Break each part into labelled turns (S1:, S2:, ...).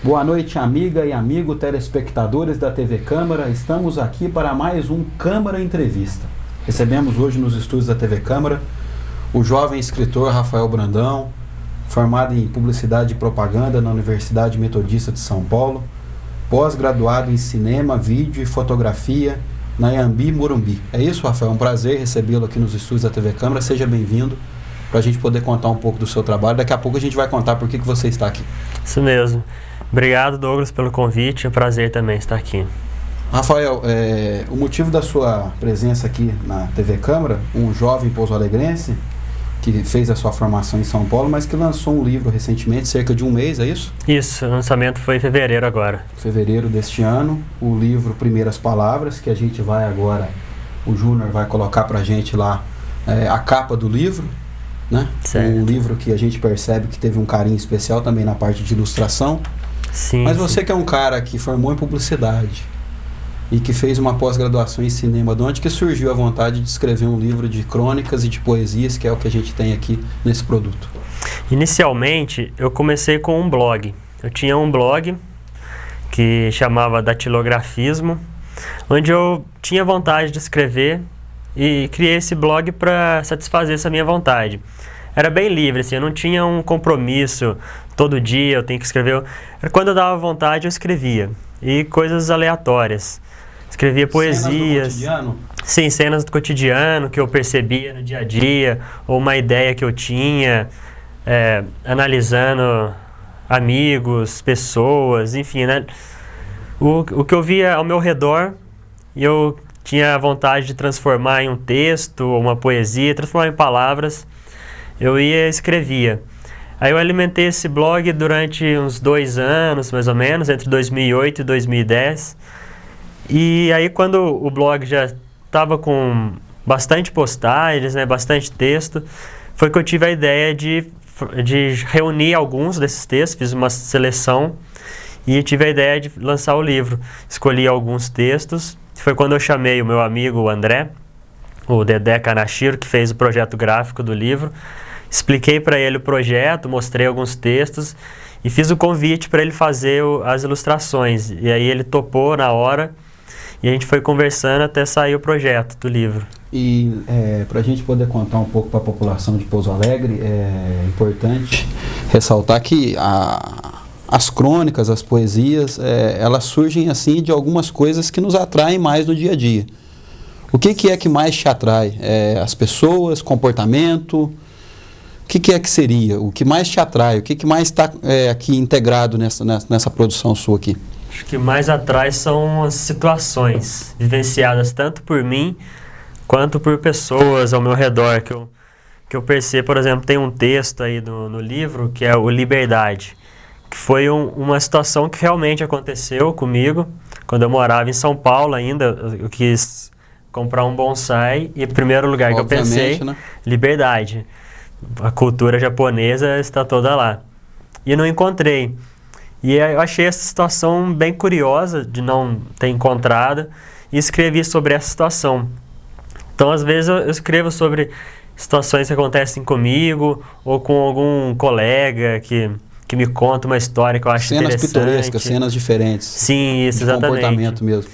S1: Boa noite, amiga e amigo telespectadores da TV Câmara. Estamos aqui para mais um Câmara Entrevista. Recebemos hoje nos estúdios da TV Câmara o jovem escritor Rafael Brandão, formado em Publicidade e Propaganda na Universidade Metodista de São Paulo, pós-graduado em Cinema, Vídeo e Fotografia na Anhembi Morumbi. É isso, Rafael? É um prazer recebê-lo aqui nos estúdios da TV Câmara. Seja bem-vindo, para a gente poder contar um pouco do seu trabalho. Daqui a pouco a gente vai contar por que você está aqui.
S2: Isso mesmo. Obrigado, Douglas, pelo convite. É um prazer também estar aqui.
S1: Rafael, o motivo da sua presença aqui na TV Câmara, um jovem pouso-alegrense que fez a sua formação em São Paulo, mas que lançou um livro recentemente, cerca de um mês, é isso?
S2: Isso, o lançamento foi em fevereiro agora.
S1: Fevereiro deste ano, o livro Primeiras Palavras, que a gente vai agora, o Júnior vai colocar pra gente lá a capa do livro, né?
S2: Certo.
S1: Um livro que a gente percebe que teve um carinho especial também na parte de ilustração.
S2: Sim.
S1: Mas você que é um cara que formou em publicidade e que fez uma pós-graduação em cinema, de onde que surgiu a vontade de escrever um livro de crônicas e de poesias, que é o que a gente tem aqui nesse produto?
S2: Inicialmente, eu comecei com um blog. Eu tinha um blog que chamava Datilografismo, onde eu tinha vontade de escrever e criei esse blog para satisfazer essa minha vontade. Era bem livre, assim, eu não tinha um compromisso, todo dia eu tenho que escrever. Quando eu dava vontade, eu escrevia. E coisas aleatórias. Escrevia poesias.
S1: Cenas do cotidiano?
S2: Sim, cenas do cotidiano que eu percebia no dia a dia, ou uma ideia que eu tinha, analisando amigos, pessoas, enfim, né? O que eu via ao meu redor, e eu tinha a vontade de transformar em um texto, ou uma poesia, transformar em palavras, eu ia e escrevia. Aí eu alimentei esse blog durante uns 2 anos, mais ou menos, entre 2008 e 2010. E aí quando o blog já estava com bastante postagens, né, bastante texto, foi que eu tive a ideia de reunir alguns desses textos, fiz uma seleção e tive a ideia de lançar o livro. Escolhi alguns textos, foi quando eu chamei o meu amigo o André, o Dedé Kanashiro, que fez o projeto gráfico do livro. Expliquei para ele o projeto, mostrei alguns textos e fiz o convite para ele fazer as ilustrações. E aí ele topou na hora e a gente foi conversando até sair o projeto do livro.
S1: E para a gente poder contar um pouco para a população de Pouso Alegre, é importante ressaltar que as crônicas, as poesias, elas surgem assim de algumas coisas que nos atraem mais no dia a dia. O que é que mais te atrai? As pessoas, comportamento? O que é que seria? O que mais te atrai? O que mais está aqui integrado nessa produção sua aqui?
S2: Acho que mais atrai são as situações vivenciadas tanto por mim quanto por pessoas ao meu redor que eu percebo. Por exemplo, tem um texto aí no livro que é o Liberdade, que foi uma situação que realmente aconteceu comigo quando eu morava em São Paulo ainda. Eu quis comprar um bonsai e o primeiro lugar que eu pensei, né? Liberdade. A cultura japonesa está toda lá. E eu não encontrei. E eu achei essa situação bem curiosa de não ter encontrado e escrevi sobre essa situação. Então, às vezes, eu escrevo sobre situações que acontecem comigo ou com algum colega que me conta uma história que eu acho interessante.
S1: Cenas pitorescas, cenas diferentes.
S2: Sim, isso,
S1: de
S2: exatamente.
S1: Comportamento mesmo.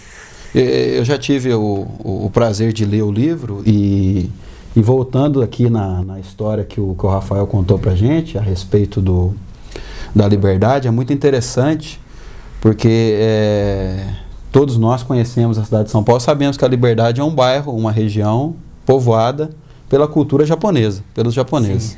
S1: Eu já tive o prazer de ler o livro e voltando aqui na história que o Rafael contou pra gente a respeito da liberdade, é muito interessante porque todos nós conhecemos a cidade de São Paulo, sabemos que a Liberdade é um bairro, uma região povoada pela cultura japonesa, pelos japoneses.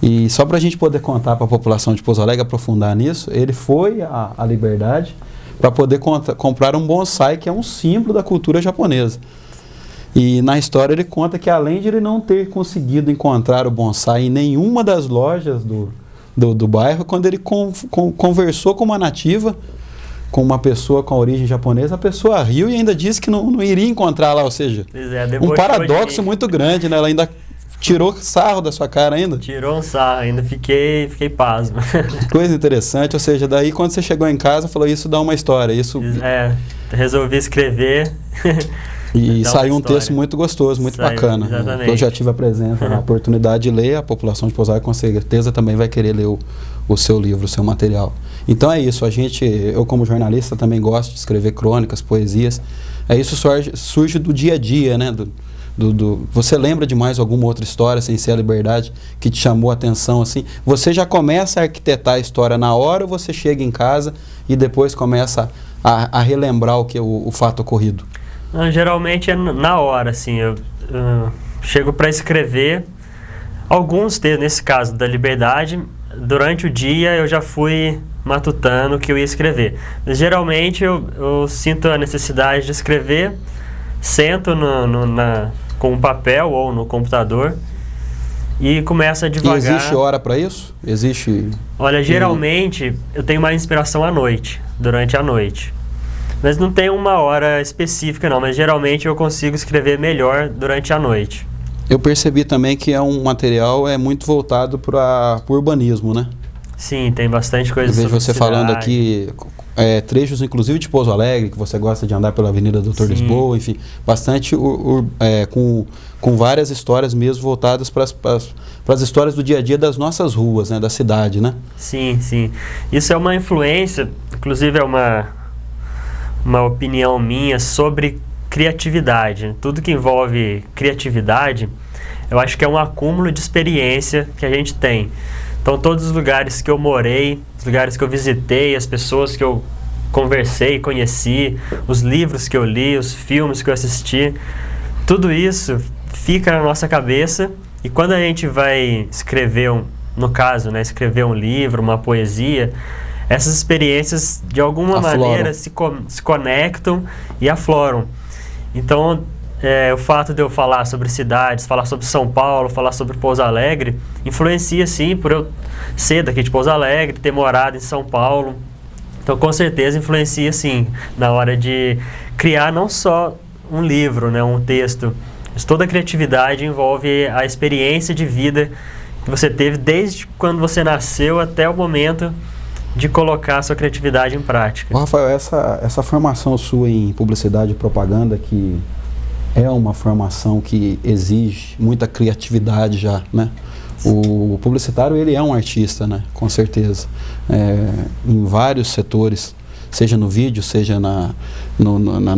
S1: Sim. E só para a gente poder contar para a população de Pouso Alegre, aprofundar nisso, ele foi à Liberdade para poder comprar um bonsai, que é um símbolo da cultura japonesa. E na história ele conta que além de ele não ter conseguido encontrar o bonsai em nenhuma das lojas do bairro, quando ele conversou com uma nativa, com uma pessoa com a origem japonesa, a pessoa riu e ainda disse que não iria encontrar lá, ou seja, um paradoxo muito grande, né? Ela ainda tirou sarro da sua cara ainda.
S2: Tirou um sarro, ainda fiquei pasmo.
S1: Coisa interessante, ou seja, daí quando você chegou em casa, falou, isso dá uma história, isso...
S2: resolvi escrever
S1: E saiu um texto muito gostoso, muito bacana.
S2: Exatamente.
S1: Eu já tive a presença, a oportunidade de ler, a população de Pouso Alegre com certeza também vai querer ler o seu livro, o seu material. Então é isso, eu como jornalista também gosto de escrever crônicas, poesias. Isso surge do dia a dia, né? Você lembra de mais alguma outra história, sem ser a Liberdade, que te chamou a atenção assim? Você já começa a arquitetar a história na hora ou você chega em casa e depois começa a relembrar o fato ocorrido?
S2: Geralmente é na hora, assim, eu chego para escrever alguns textos, nesse caso da Liberdade, durante o dia eu já fui matutando o que eu ia escrever. Mas, geralmente eu sinto a necessidade de escrever, sento com um papel ou no computador e começo a devagar.
S1: E existe hora para isso? Existe?
S2: Olha, geralmente eu tenho mais inspiração à noite, durante a noite. Mas não tem uma hora específica não, mas geralmente eu consigo escrever melhor durante a noite.
S1: Eu percebi também que é um material muito voltado para o urbanismo, né?
S2: Sim, tem bastante coisa sobre
S1: cidade. Eu vejo você falando aqui trechos inclusive de Pouso Alegre, que você gosta de andar pela Avenida Doutor Lisboa, enfim, bastante com várias histórias mesmo voltadas para as histórias do dia a dia das nossas ruas, né, da cidade, né?
S2: Sim, sim. Isso é uma influência, inclusive é uma opinião minha sobre criatividade. Tudo que envolve criatividade, eu acho que é um acúmulo de experiência que a gente tem. Então, todos os lugares que eu morei, os lugares que eu visitei, as pessoas que eu conversei, conheci, os livros que eu li, os filmes que eu assisti, tudo isso fica na nossa cabeça e quando a gente vai escrever, no caso, né, escrever um livro, uma poesia, essas experiências de alguma maneira se conectam e afloram. Então, o fato de eu falar sobre cidades, falar sobre São Paulo, falar sobre Pouso Alegre, influencia sim por eu ser daqui de Pouso Alegre, ter morado em São Paulo. Então, com certeza, influencia sim na hora de criar não só um livro, né, um texto, mas toda a criatividade envolve a experiência de vida que você teve desde quando você nasceu até o momento de colocar a sua criatividade em prática.
S1: Rafael, essa formação sua em publicidade e propaganda, que é uma formação que exige muita criatividade já, né? O publicitário, ele é um artista, né? Com certeza. Em vários setores, seja no vídeo, seja na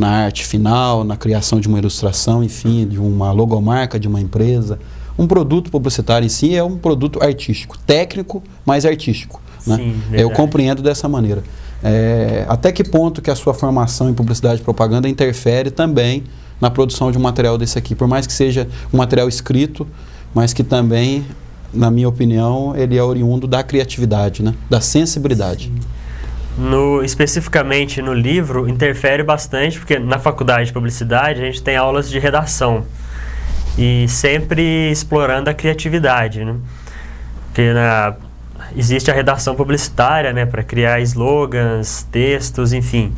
S1: arte final, na criação de uma ilustração, enfim, de uma logomarca de uma empresa. Um produto publicitário em si é um produto artístico, técnico, mas artístico. Né?
S2: Sim,
S1: eu compreendo dessa maneira. Até que ponto que a sua formação em publicidade e propaganda interfere também na produção de um material desse aqui? Por mais que seja um material escrito, mas que também, na minha opinião, ele é oriundo da criatividade, né? Da sensibilidade.
S2: Especificamente no livro, interfere bastante, porque na faculdade de publicidade a gente tem aulas de redação. E sempre explorando a criatividade, né? Porque existe a redação publicitária, né, para criar slogans, textos, enfim.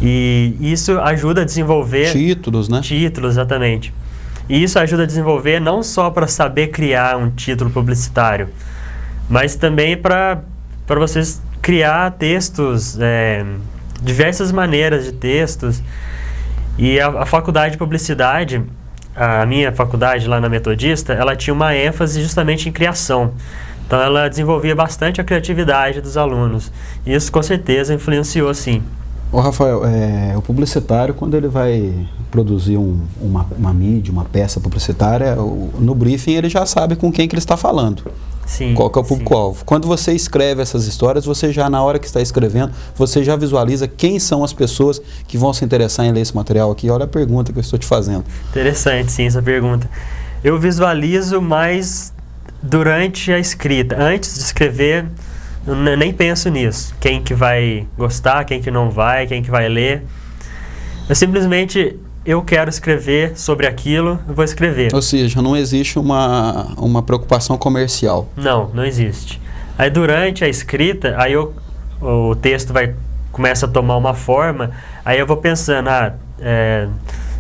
S2: E isso ajuda a desenvolver...
S1: Títulos, né?
S2: Títulos, exatamente. E isso ajuda a desenvolver não só para saber criar um título publicitário, mas também para vocês criar textos, diversas maneiras de textos. E a faculdade de publicidade... A minha faculdade lá na Metodista, ela tinha uma ênfase justamente em criação. Então ela desenvolvia bastante a criatividade dos alunos. E isso com certeza influenciou sim.
S1: Ô Rafael, o publicitário, quando ele vai produzir uma mídia, uma peça publicitária, no briefing ele já sabe com quem que ele está falando.
S2: Sim,
S1: qual que é o público-alvo. Quando você escreve essas histórias, você já, na hora que está escrevendo, você já visualiza quem são as pessoas que vão se interessar em ler esse material aqui. Olha a pergunta que eu estou te fazendo.
S2: Interessante, sim, essa pergunta. Eu visualizo mais durante a escrita. Antes de escrever, eu nem penso nisso. Quem que vai gostar, quem que não vai, quem que vai ler. Eu quero escrever sobre aquilo, eu vou escrever.
S1: Ou seja, não existe uma preocupação comercial.
S2: Não existe. Aí durante a escrita, o texto começa a tomar uma forma, aí eu vou pensando,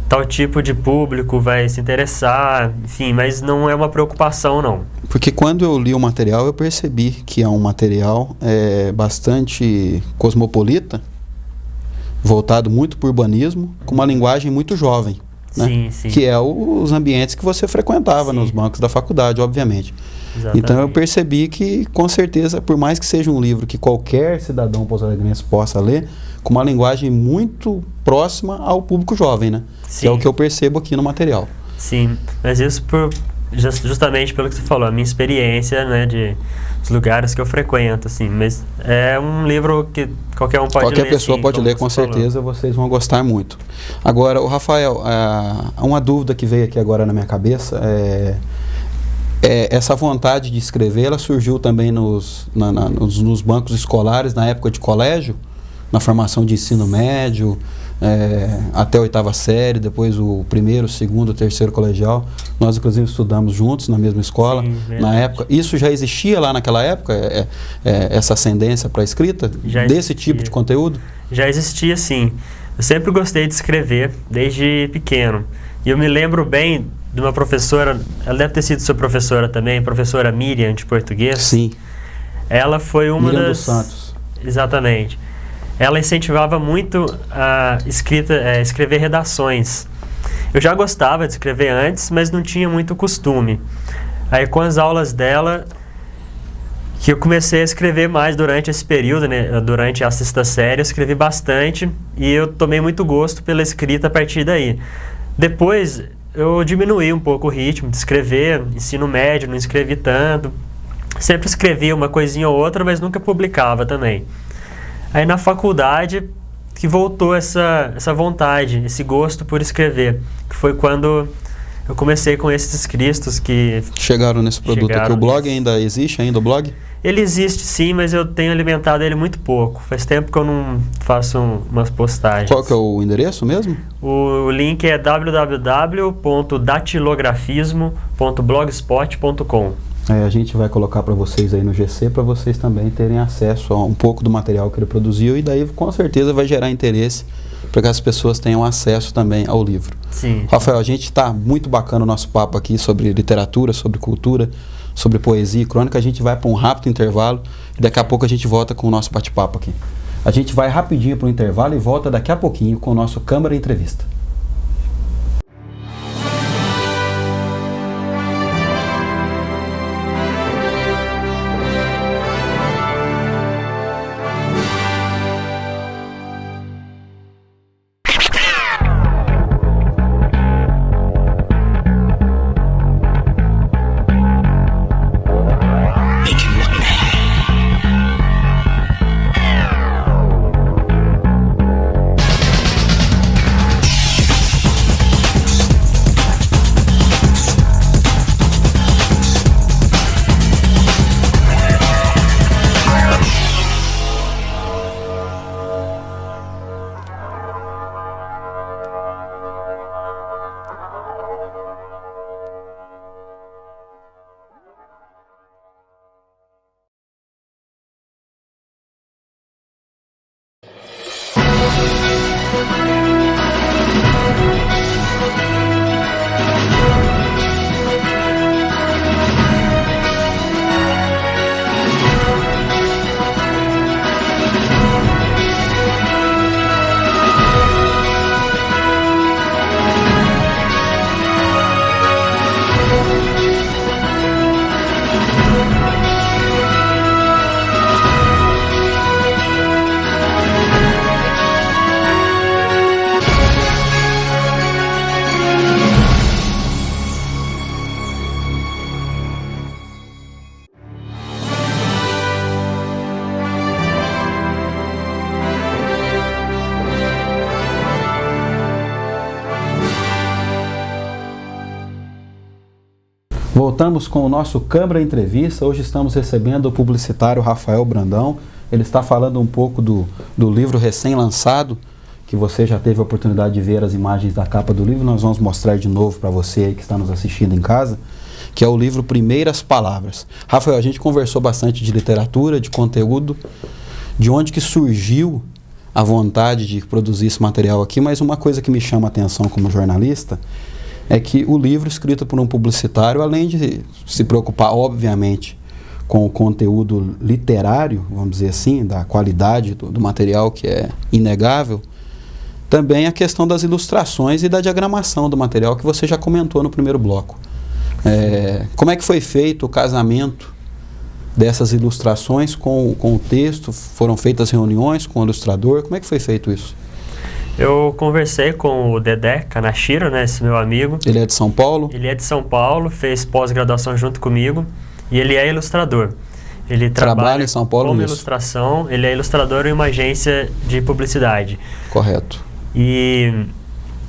S2: tal tipo de público vai se interessar, enfim, mas não é uma preocupação não.
S1: Porque quando eu li o material, eu percebi que é um material bastante cosmopolita, voltado muito para o urbanismo, com uma linguagem muito jovem. né?
S2: Sim, sim.
S1: Que é os ambientes que você frequentava nos bancos da faculdade, obviamente.
S2: Exatamente.
S1: Então eu percebi que, com certeza, por mais que seja um livro que qualquer cidadão pouso-alegrense possa ler, com uma linguagem muito próxima ao público jovem, né?
S2: Sim.
S1: Que é o que eu percebo aqui no material.
S2: Sim, mas isso justamente pelo que você falou, a minha experiência, né, dos lugares que eu frequento, assim. Mas é um livro que qualquer um pode ler.
S1: Qualquer pessoa
S2: assim,
S1: pode ler, com
S2: você falou.
S1: certeza, vocês vão gostar muito. Agora, o Rafael, uma dúvida que veio aqui agora na minha cabeça essa vontade de escrever, ela surgiu também nos bancos escolares, na época de colégio, na formação de ensino médio, até a 8ª série, depois o primeiro, segundo, terceiro colegial. Nós, inclusive, estudamos juntos na mesma escola.
S2: Sim,
S1: na época. Isso já existia lá naquela época, essa ascendência para a escrita, desse tipo de conteúdo?
S2: Já existia, sim. Eu sempre gostei de escrever, desde pequeno. E eu me lembro bem de uma professora, ela deve ter sido sua professora também, professora Miriam, de português.
S1: Sim.
S2: Ela foi uma
S1: Miriam
S2: das...
S1: dos Santos.
S2: Exatamente. Ela incentivava muito a escrever redações. Eu já gostava de escrever antes, mas não tinha muito costume. Aí com as aulas dela, que eu comecei a escrever mais durante esse período, né? Durante a 6ª série, eu escrevi bastante e eu tomei muito gosto pela escrita a partir daí. Depois, eu diminuí um pouco o ritmo de escrever, ensino médio, não escrevi tanto. Sempre escrevia uma coisinha ou outra, mas nunca publicava também. Aí na faculdade que voltou essa vontade, esse gosto por escrever, que foi quando eu comecei com esses escritos que...
S1: Chegaram nesse produto aqui. O blog ainda existe, o blog?
S2: Ele existe sim, mas eu tenho alimentado ele muito pouco. Faz tempo que eu não faço umas postagens.
S1: Qual que é o endereço mesmo?
S2: O link é www.datilografismo.blogspot.com.
S1: A gente vai colocar para vocês aí no GC, para vocês também terem acesso a um pouco do material que ele produziu, e daí com certeza vai gerar interesse para que as pessoas tenham acesso também ao livro.
S2: Sim.
S1: Rafael, a gente está muito bacana o nosso papo aqui sobre literatura, sobre cultura, sobre poesia e crônica. A gente vai para um rápido intervalo e daqui a pouco a gente volta com o nosso bate-papo aqui. A gente vai rapidinho para o intervalo e volta daqui a pouquinho com o nosso Câmara Entrevista. Voltamos com o nosso Câmara Entrevista. Hoje estamos recebendo o publicitário Rafael Brandão. Ele está falando um pouco do livro recém-lançado, que você já teve a oportunidade de ver as imagens da capa do livro. Nós vamos mostrar de novo para você aí que está nos assistindo em casa, que é o livro Primeiras Palavras. Rafael, a gente conversou bastante de literatura, de conteúdo, de onde que surgiu a vontade de produzir esse material aqui, mas uma coisa que me chama a atenção como jornalista é que o livro escrito por um publicitário, além de se preocupar, obviamente, com o conteúdo literário, vamos dizer assim, da qualidade do material, que é inegável, também a questão das ilustrações e da diagramação do material que você já comentou no primeiro bloco. Como é que foi feito o casamento dessas ilustrações com o texto? Foram feitas reuniões com o ilustrador? Como é que foi feito isso?
S2: Eu conversei com o Dedé Kanashiro, né, esse meu amigo.
S1: Ele é de São Paulo?
S2: Ele é de São Paulo, fez pós-graduação junto comigo e ele é ilustrador. Ele trabalha
S1: em São Paulo
S2: como
S1: nisso.
S2: ilustração, ele é ilustrador em uma agência de publicidade.
S1: Correto.
S2: E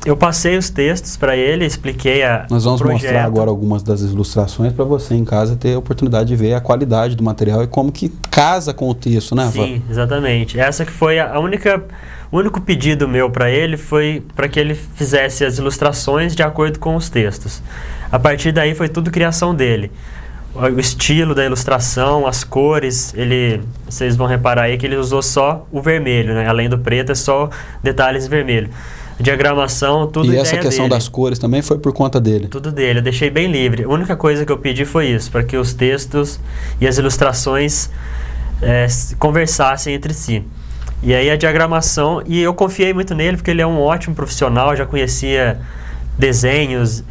S2: eu passei os textos para ele, expliquei
S1: Nós vamos
S2: o projeto.
S1: mostrar agora algumas das ilustrações para você em casa ter a oportunidade de ver a qualidade do material e como que casa com o texto, né?
S2: Sim, exatamente. Essa que foi o único pedido meu para ele foi para que ele fizesse as ilustrações de acordo com os textos. A partir daí foi tudo criação dele. O estilo da ilustração, as cores, vocês vão reparar aí que ele usou só o vermelho, né? Além do preto é só detalhes vermelhos. Diagramação, tudo ideia dele.
S1: E essa questão das cores também foi por conta dele?
S2: Tudo dele, eu deixei bem livre. A única coisa que eu pedi foi isso, para que os textos e as ilustrações conversassem entre si. E aí a diagramação, e eu confiei muito nele porque ele é um ótimo profissional, já conhecia desenhos,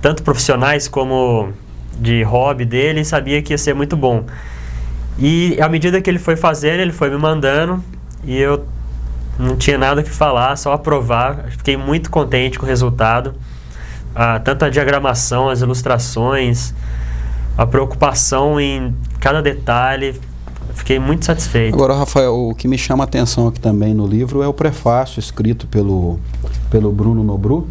S2: tanto profissionais como de hobby dele, e sabia que ia ser muito bom. E à medida que ele foi fazendo, ele foi me mandando, e eu não tinha nada que falar, só aprovar. Fiquei muito contente com o resultado. Tanto a diagramação, as ilustrações, a preocupação em cada detalhe. Fiquei muito satisfeito.
S1: Agora, Rafael, o que me chama a atenção aqui também no livro é o prefácio escrito pelo Bruno Nobru,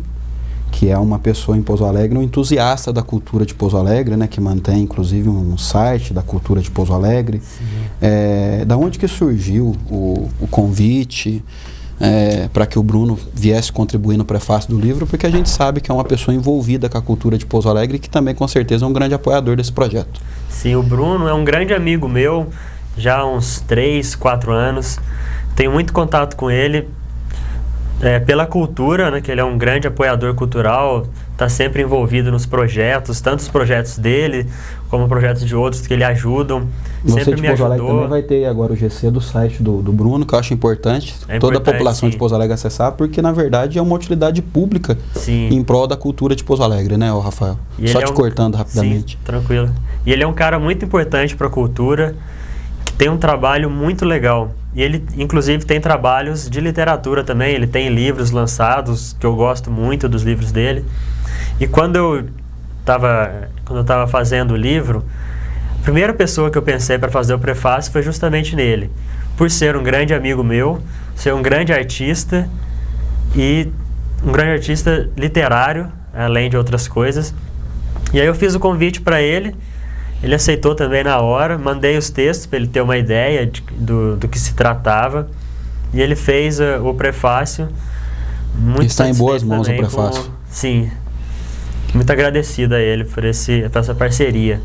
S1: que é uma pessoa em Pouso Alegre, um entusiasta da cultura de Pouso Alegre, né, que mantém inclusive um site da cultura de Pouso Alegre. Da onde que surgiu o convite para que o Bruno viesse contribuir no prefácio do livro? Porque a gente sabe que é uma pessoa envolvida com a cultura de Pouso Alegre e que também com certeza é um grande apoiador desse projeto. Sim,
S2: o Bruno é um grande amigo meu, já há uns 3, 4 anos. Tenho muito contato com ele. Pela cultura, né, que ele é um grande apoiador cultural, está sempre envolvido nos projetos, tanto os projetos dele, como projetos de outros que ele ajudam.
S1: Você
S2: sempre
S1: de
S2: me
S1: Pouso
S2: ajudou.
S1: Alegre também vai ter agora o GC do site do Bruno, que eu acho importante, toda a população, sim, de Pouso Alegre acessar, porque na verdade é uma utilidade pública, sim, em prol da cultura de Pouso Alegre, né, Rafael? Só te cortando rapidamente.
S2: Sim, tranquilo. E ele é um cara muito importante para a cultura, que tem um trabalho muito legal. E ele, inclusive, tem trabalhos de literatura também. Ele tem livros lançados, que eu gosto muito dos livros dele. E quando eu estava fazendo o livro, a primeira pessoa que eu pensei para fazer o prefácio foi justamente nele. Por ser um grande amigo meu, ser um grande artista e um grande artista literário, além de outras coisas. E aí eu fiz o convite para ele. Ele aceitou também na hora, mandei os textos para ele ter uma ideia do que se tratava. E ele fez o prefácio. Muito
S1: está em boas mãos o prefácio.
S2: Sim. Muito agradecido a ele por essa parceria.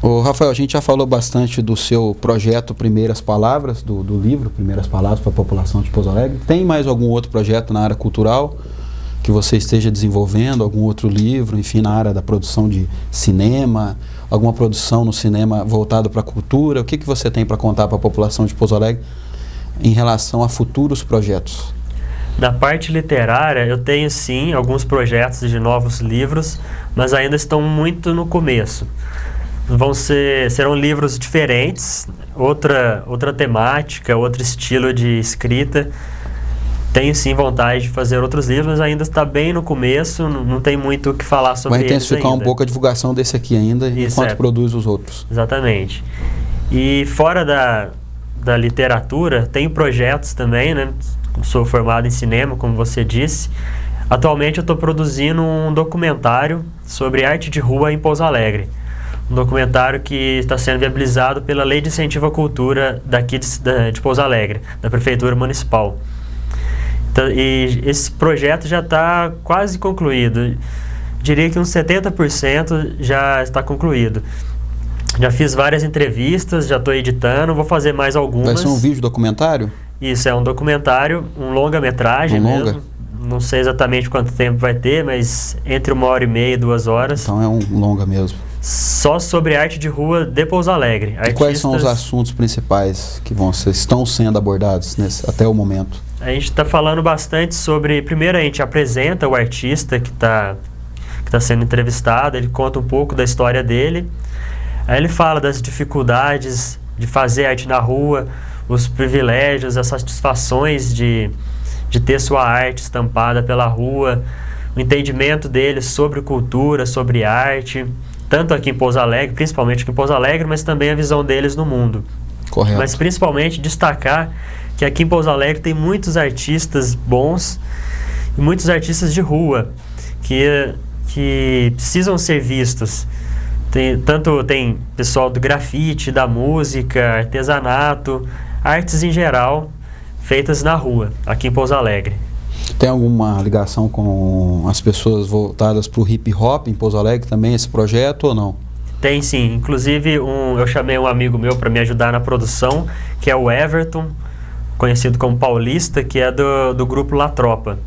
S1: Ô, Rafael, a gente já falou bastante do seu projeto Primeiras Palavras, do livro Primeiras Palavras para a População de Pouso Alegre. Tem mais algum outro projeto na área cultural que você esteja desenvolvendo? Algum outro livro, enfim, na área da produção de cinema? Alguma produção no cinema voltado para a cultura? O que você tem para contar para a população de Pouso Alegre em relação a futuros projetos?
S2: Na parte literária, eu tenho sim alguns projetos de novos livros, mas ainda estão muito no começo. Serão livros diferentes, outra temática, outro estilo de escrita. Tenho sim vontade de fazer outros livros, mas ainda está bem no começo, não tem muito o que falar sobre eles ainda. Vai
S1: intensificar um pouco a divulgação desse aqui ainda, enquanto produz os outros.
S2: Exatamente. E fora da literatura, tenho projetos também, né? Sou formado em cinema, como você disse. Atualmente eu estou produzindo um documentário sobre arte de rua em Pouso Alegre. Um documentário que está sendo viabilizado pela Lei de Incentivo à Cultura daqui de Pouso Alegre, da Prefeitura Municipal. E esse projeto já está quase concluído. Diria que uns 70% já está concluído. Já fiz várias entrevistas, já estou editando, vou fazer mais algumas.
S1: Vai ser um vídeo documentário?
S2: Isso, é um documentário, um longa-metragem mesmo. Não sei exatamente quanto tempo vai ter, mas entre 1h30 e 2 horas.
S1: Então é um longa mesmo.
S2: Só sobre arte de rua de Pouso Alegre.
S1: E quais são os assuntos principais que estão sendo abordados até o momento?
S2: a gente está falando bastante sobre... Primeiro a gente apresenta o artista que está sendo entrevistado, ele conta um pouco da história dele. Aí ele fala das dificuldades de fazer arte na rua, os privilégios, as satisfações de ter sua arte estampada pela rua, o entendimento dele sobre cultura, sobre arte, tanto aqui em Pouso Alegre, principalmente aqui em Pouso Alegre, mas também a visão deles no mundo.
S1: Correto.
S2: Mas principalmente destacar que aqui em Pouso Alegre tem muitos artistas bons e muitos artistas de rua que precisam ser vistos. Tem pessoal do grafite, da música, artesanato, artes em geral, feitas na rua, aqui em Pouso Alegre.
S1: Tem alguma ligação com as pessoas voltadas para o hip hop em Pouso Alegre também, esse projeto, ou não?
S2: Tem sim, inclusive eu chamei um amigo meu para me ajudar na produção, que é o Everton, conhecido como Paulista, que é do grupo La Tropa.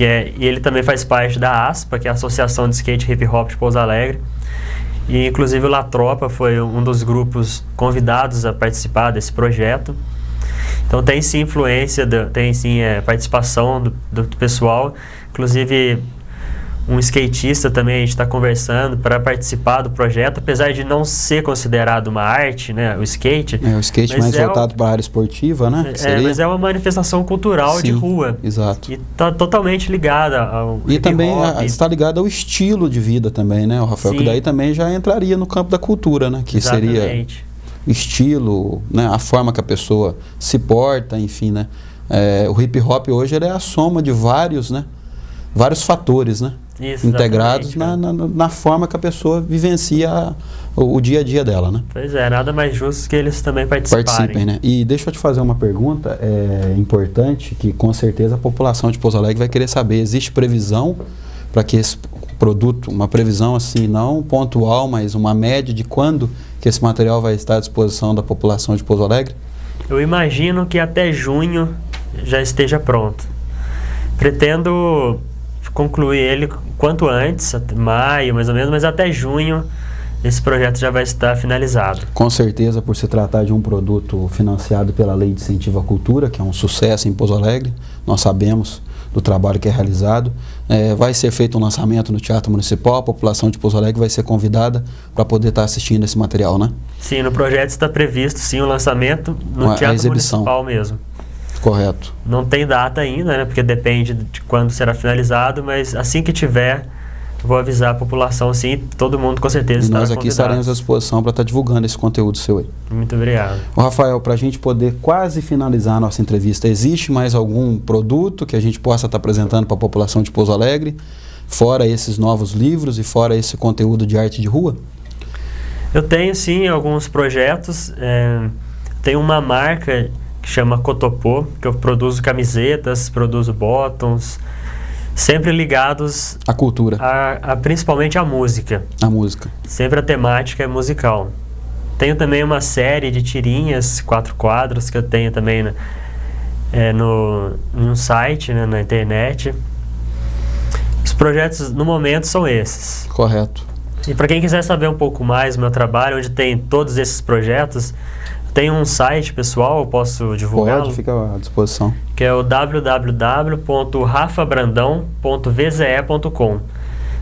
S2: E ele também faz parte da ASPA, que é a Associação de Skate Hip Hop de Pouso Alegre. E inclusive o La Tropa foi um dos grupos convidados a participar desse projeto. Então tem sim influência, tem sim participação do pessoal. Inclusive um skatista também a gente está conversando para participar do projeto, apesar de não ser considerado uma arte, né, o skate.
S1: O skate mais voltado para a área esportiva, né?
S2: Mas é uma manifestação cultural, sim, de rua.
S1: Exato.
S2: E está totalmente ligada ao
S1: E também está ligada ao estilo de vida também, né, Rafael? Sim. Que daí também já entraria no campo da cultura, né? Que
S2: exatamente.
S1: Seria o estilo, né, a forma que a pessoa se porta, enfim, né? O hip hop hoje ele é a soma de vários fatores, né?
S2: Isso,
S1: integrados na forma que a pessoa vivencia o dia a dia dela, né?
S2: Pois é, nada mais justo que eles também participem,
S1: né? E deixa eu te fazer uma pergunta importante, que com certeza a população de Pouso Alegre vai querer saber. Existe previsão para que esse produto, uma previsão assim, não pontual, mas uma média de quando que esse material vai estar à disposição da população de Pouso Alegre?
S2: Eu imagino que até junho já esteja pronto. Pretendo concluir ele quanto antes, até maio mais ou menos, mas até junho esse projeto já vai estar finalizado. Com
S1: certeza, por se tratar de um produto financiado pela Lei de Incentivo à Cultura, que é um sucesso em Pouso Alegre, nós sabemos do trabalho que é realizado. Vai ser feito um lançamento no Teatro Municipal, a população de Pouso Alegre vai ser convidada para poder estar assistindo esse material, né? Sim,
S2: no projeto está previsto sim o lançamento no Teatro Municipal mesmo.
S1: Correto.
S2: Não tem data ainda, né? Porque depende de quando será finalizado, mas assim que tiver, vou avisar a população, sim, todo mundo com certeza estará convidado.
S1: E nós aqui estaremos à disposição para estar divulgando esse conteúdo seu aí.
S2: Muito obrigado.
S1: Rafael, para a gente poder quase finalizar a nossa entrevista, existe mais algum produto que a gente possa estar apresentando para a população de Pouso Alegre, fora esses novos livros e fora esse conteúdo de arte de rua?
S2: Eu tenho sim alguns projetos, tem uma marca que chama Cotopô, que eu produzo camisetas, produzo bottoms, sempre ligados
S1: à cultura,
S2: principalmente à música.
S1: A música.
S2: Sempre a temática é musical. Tenho também uma série de tirinhas, 4 quadros, que eu tenho também no site, né, na internet. Os projetos no momento são esses.
S1: Correto.
S2: E para quem quiser saber um pouco mais do meu trabalho, onde tem todos esses projetos, tem um site pessoal, eu posso divulgar?
S1: Pode, fica à disposição.
S2: Que é o www.rafabrandão.vze.com.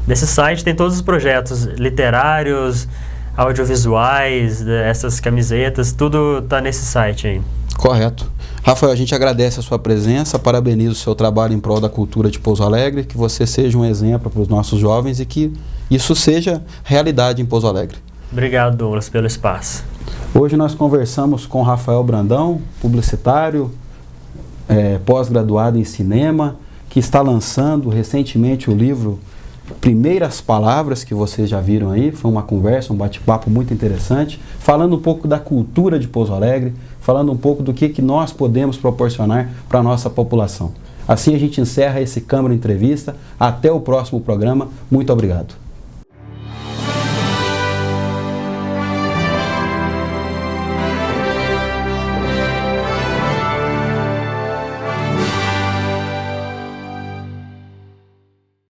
S2: Nesse site tem todos os projetos literários, audiovisuais, essas camisetas, tudo está nesse site aí.
S1: Correto. Rafael, a gente agradece a sua presença, parabeniza o seu trabalho em prol da cultura de Pouso Alegre, que você seja um exemplo para os nossos jovens e que isso seja realidade em Pouso Alegre.
S2: Obrigado, Douglas, pelo espaço.
S1: Hoje nós conversamos com Rafael Brandão, publicitário, pós-graduado em cinema, que está lançando recentemente o livro Primeiras Palavras, que vocês já viram aí. Foi uma conversa, um bate-papo muito interessante, falando um pouco da cultura de Pouso Alegre, falando um pouco do que nós podemos proporcionar para a nossa população. Assim a gente encerra esse Câmara Entrevista. Até o próximo programa. Muito obrigado.